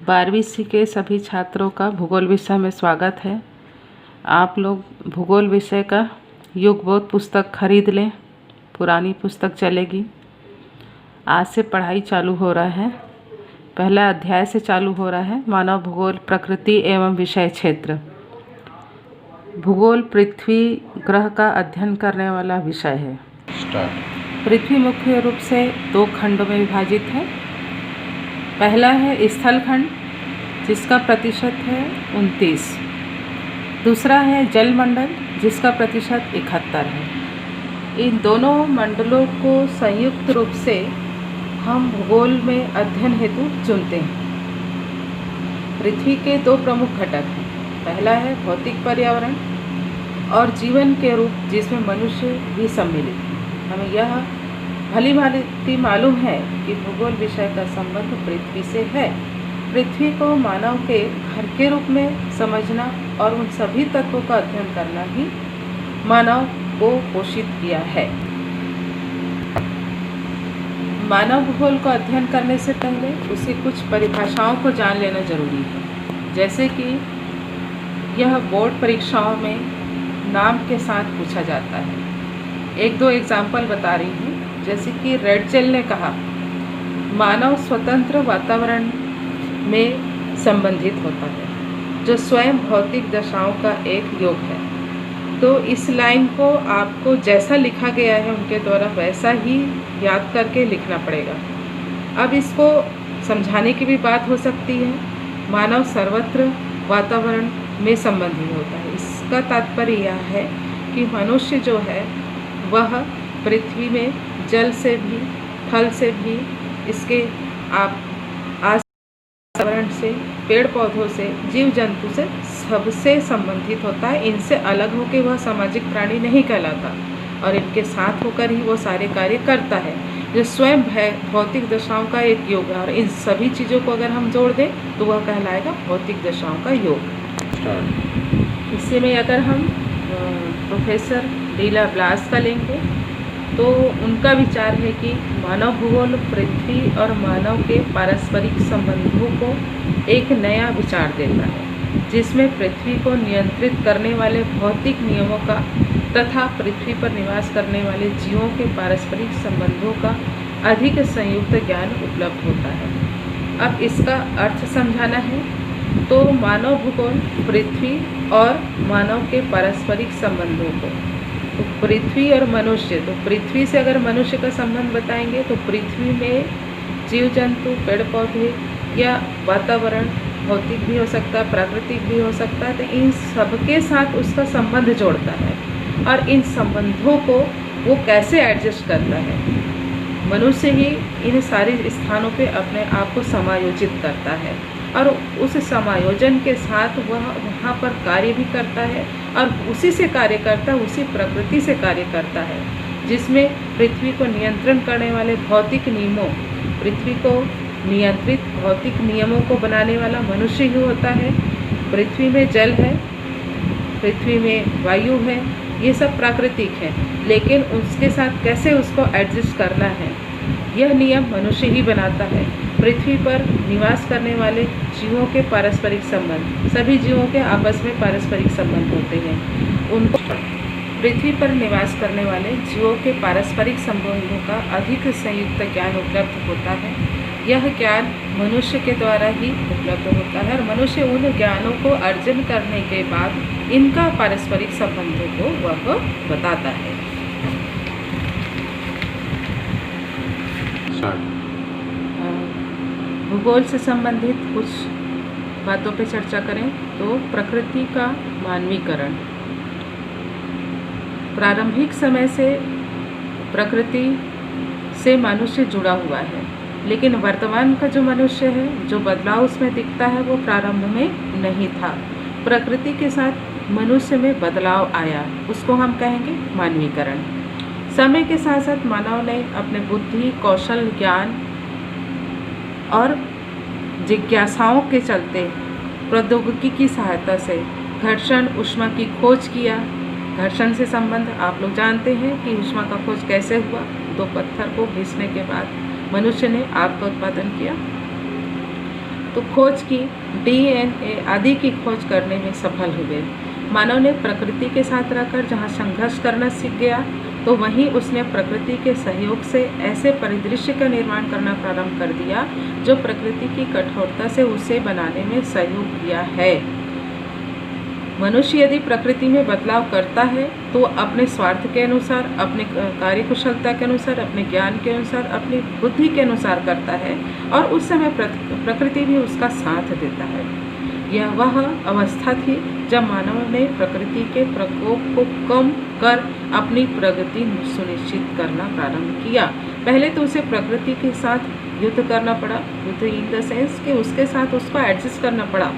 12वीं सी के सभी छात्रों का भूगोल विषय में स्वागत है। आप लोग भूगोल विषय का युगबोध पुस्तक खरीद लें, पुरानी पुस्तक चलेगी। आज से पढ़ाई चालू हो रहा है। पहला अध्याय से चालू हो रहा है, मानव भूगोल प्रकृति एवं विषय क्षेत्र। भूगोल पृथ्वी ग्रह का अध्ययन करने वाला विषय है। पृथ्वी मुख्य रूप से 2 खंडों में विभाजित है। पहला है स्थल खंड, जिसका प्रतिशत है 29। दूसरा है जल मंडल, जिसका प्रतिशत 71 है। इन दोनों मंडलों को संयुक्त रूप से हम भूगोल में अध्ययन हेतु चुनते हैं। पृथ्वी के 2 प्रमुख घटक हैं। पहला है भौतिक पर्यावरण और जीवन के रूप, जिसमें मनुष्य भी सम्मिलित है। हमें यह भली भांति मालूम है कि भूगोल विषय का संबंध पृथ्वी से है। पृथ्वी को मानव के घर के रूप में समझना और उन सभी तत्वों का अध्ययन करना ही मानव को पोषित किया है। मानव भूगोल का अध्ययन करने से पहले उसे कुछ परिभाषाओं को जान लेना जरूरी है। जैसे कि यह बोर्ड परीक्षाओं में नाम के साथ पूछा जाता है। 1-2 एग्जाम्पल बता रही हूँ। जैसे कि रेडजेल ने कहा, मानव स्वतंत्र वातावरण में संबंधित होता है, जो स्वयं भौतिक दशाओं का एक योग है। तो इस लाइन को आपको जैसा लिखा गया है उनके द्वारा वैसा ही याद करके लिखना पड़ेगा। अब इसको समझाने की भी बात हो सकती है। मानव सर्वत्र वातावरण में संबंधित होता है। इसका तात्पर्य यह है कि मनुष्य जो है वह पृथ्वी में जल से भी, थल से भी, इसके वातावरण से, पेड़ पौधों से, जीव जंतु से, सबसे संबंधित होता है। इनसे अलग होकर वह सामाजिक प्राणी नहीं कहलाता और इनके साथ होकर ही वो सारे कार्य करता है, जो स्वयं भौतिक दशाओं का एक योग है। और इन सभी चीज़ों को अगर हम जोड़ दें तो वह कहलाएगा भौतिक दशाओं का योग। इसी में अगर हम प्रोफेसर डीला ब्लास का लेंगे तो उनका विचार है कि मानव भूगोल पृथ्वी और मानव के पारस्परिक संबंधों को एक नया विचार देता है, जिसमें पृथ्वी को नियंत्रित करने वाले भौतिक नियमों का तथा पृथ्वी पर निवास करने वाले जीवों के पारस्परिक संबंधों का अधिक संयुक्त ज्ञान उपलब्ध होता है। अब इसका अर्थ समझाना है तो मानव भूगोल पृथ्वी और मानव के पारस्परिक संबंधों को, तो पृथ्वी और मनुष्य, तो पृथ्वी से अगर मनुष्य का संबंध बताएंगे तो पृथ्वी में जीव जंतु, पेड़ पौधे या वातावरण भौतिक भी हो सकता है, प्राकृतिक भी हो सकता है। तो इन सबके साथ उसका संबंध जोड़ता है और इन संबंधों को वो कैसे एडजस्ट करता है। मनुष्य ही इन सारे स्थानों पे अपने आप को समायोजित करता है और उस समायोजन के साथ वह वहाँ पर कार्य भी करता है और उसी से कार्य करता है, उसी प्रकृति से कार्य करता है, जिसमें पृथ्वी को नियंत्रण करने वाले भौतिक नियमों, पृथ्वी को नियंत्रित भौतिक नियमों को बनाने वाला मनुष्य ही होता है। पृथ्वी में जल है, पृथ्वी में वायु है, ये सब प्राकृतिक है, लेकिन उसके साथ कैसे उसको एडजस्ट करना है यह नियम मनुष्य ही बनाता है। पृथ्वी पर निवास करने वाले जीवों के पारस्परिक संबंध, सभी जीवों के आपस में पारस्परिक संबंध होते हैं। उनको पृथ्वी पर निवास करने वाले जीवों के पारस्परिक संबंधों का अधिक संयुक्त ज्ञान उपलब्ध होता है। यह ज्ञान मनुष्य के द्वारा ही उपलब्ध होता है और मनुष्य उन ज्ञानों को अर्जन करने के बाद इनका पारस्परिक संबंधों को वह बताता है। भूगोल से संबंधित कुछ बातों पे चर्चा करें तो प्रकृति का मानवीकरण। प्रारंभिक समय से प्रकृति से मनुष्य जुड़ा हुआ है, लेकिन वर्तमान का जो मनुष्य है, जो बदलाव उसमें दिखता है वो प्रारंभ में नहीं था। प्रकृति के साथ मनुष्य में बदलाव आया, उसको हम कहेंगे मानवीकरण। समय के साथ साथ मानव ने अपने बुद्धि, कौशल, ज्ञान और जिज्ञासाओं के चलते प्रौद्योगिकी की सहायता से घर्षण ऊष्मा की खोज किया। घर्षण से संबंध आप लोग जानते हैं कि ऊष्मा का खोज कैसे हुआ। 2 पत्थर को घिसने के बाद मनुष्य ने आग का उत्पादन किया। तो खोज की, DNA आदि की खोज करने में सफल हुए। मानव ने प्रकृति के साथ रहकर जहाँ संघर्ष करना सीख गया, तो वहीं उसने प्रकृति के सहयोग से ऐसे परिदृश्य का निर्माण करना प्रारंभ कर दिया जो प्रकृति की कठोरता से उसे बनाने में सहयोग किया है। मनुष्य यदि प्रकृति में बदलाव करता है तो अपने स्वार्थ के अनुसार, अपने कार्यकुशलता के अनुसार, अपने ज्ञान के अनुसार, अपनी बुद्धि के अनुसार करता है, और उस समय प्रकृति भी उसका साथ देता है। यह वह अवस्था थी जब मानव ने प्रकृति के प्रकोप को कम कर अपनी प्रगति सुनिश्चित करना प्रारंभ किया। पहले तो उसे प्रकृति के साथ युद्ध करना पड़ा, युद्ध इन द सेंस कि उसके साथ उसको एडजस्ट करना पड़ा।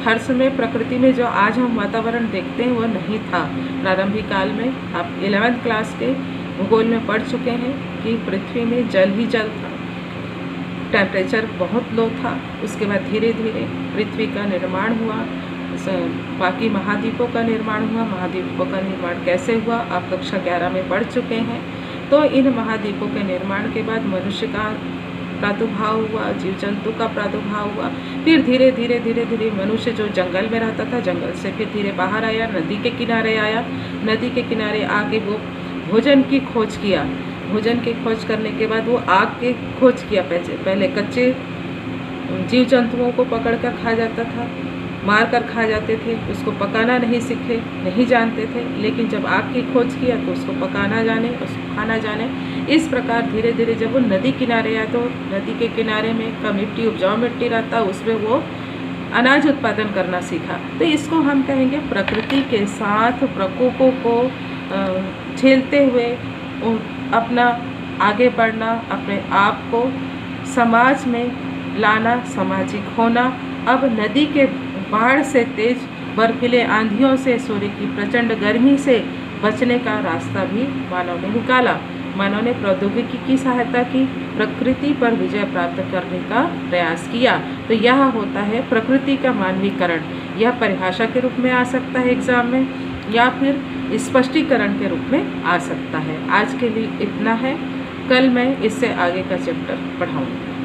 हर समय प्रकृति में जो आज हम वातावरण देखते हैं वह नहीं था। प्रारंभिक काल में आप 11th क्लास के भूगोल में पढ़ चुके हैं कि पृथ्वी में जल ही जल था, टेम्परेचर बहुत लो था। उसके बाद धीरे धीरे पृथ्वी का निर्माण हुआ, बाकी महाद्वीपों का निर्माण हुआ। महाद्वीपों का निर्माण कैसे हुआ आप कक्षा 11 में पढ़ चुके हैं। तो इन महाद्वीपों के निर्माण के बाद मनुष्य का प्रादुर्भाव हुआ, जीव जंतु का प्रादुर्भाव हुआ। फिर धीरे धीरे धीरे धीरे मनुष्य जो जंगल में रहता था, जंगल से फिर धीरे बाहर आया, नदी के किनारे आया। नदी के किनारे आके वो भोजन की खोज किया। भोजन की खोज करने के बाद वो आग की खोज किया। पहले कच्चे जीव जंतुओं को पकड़कर खा जाता था, मार कर खा जाते थे, उसको पकाना नहीं सीखे, नहीं जानते थे। लेकिन जब आग की खोज किया तो उसको पकाना जाने, उसको खाना जाने। इस प्रकार धीरे धीरे जब वो नदी किनारे आया तो नदी के किनारे में का मिट्टी, उपजाऊ मिट्टी रहता, उसमें वो अनाज उत्पादन करना सीखा। तो इसको हम कहेंगे प्रकृति के साथ प्रकोपों को झेलते हुए अपना आगे बढ़ना, अपने आप को समाज में लाना, सामाजिक होना। अब नदी के बाढ़ से, तेज बर्फीले आंधियों से, सूर्य की प्रचंड गर्मी से बचने का रास्ता भी मानव ने निकाला। मानव ने प्रौद्योगिकी की सहायता की, प्रकृति पर विजय प्राप्त करने का प्रयास किया। तो यह होता है प्रकृति का मानवीकरण। यह परिभाषा के रूप में आ सकता है एग्जाम में, या फिर स्पष्टीकरण के रूप में आ सकता है। आज के लिए इतना है, कल मैं इससे आगे का चैप्टर पढ़ाऊँगी।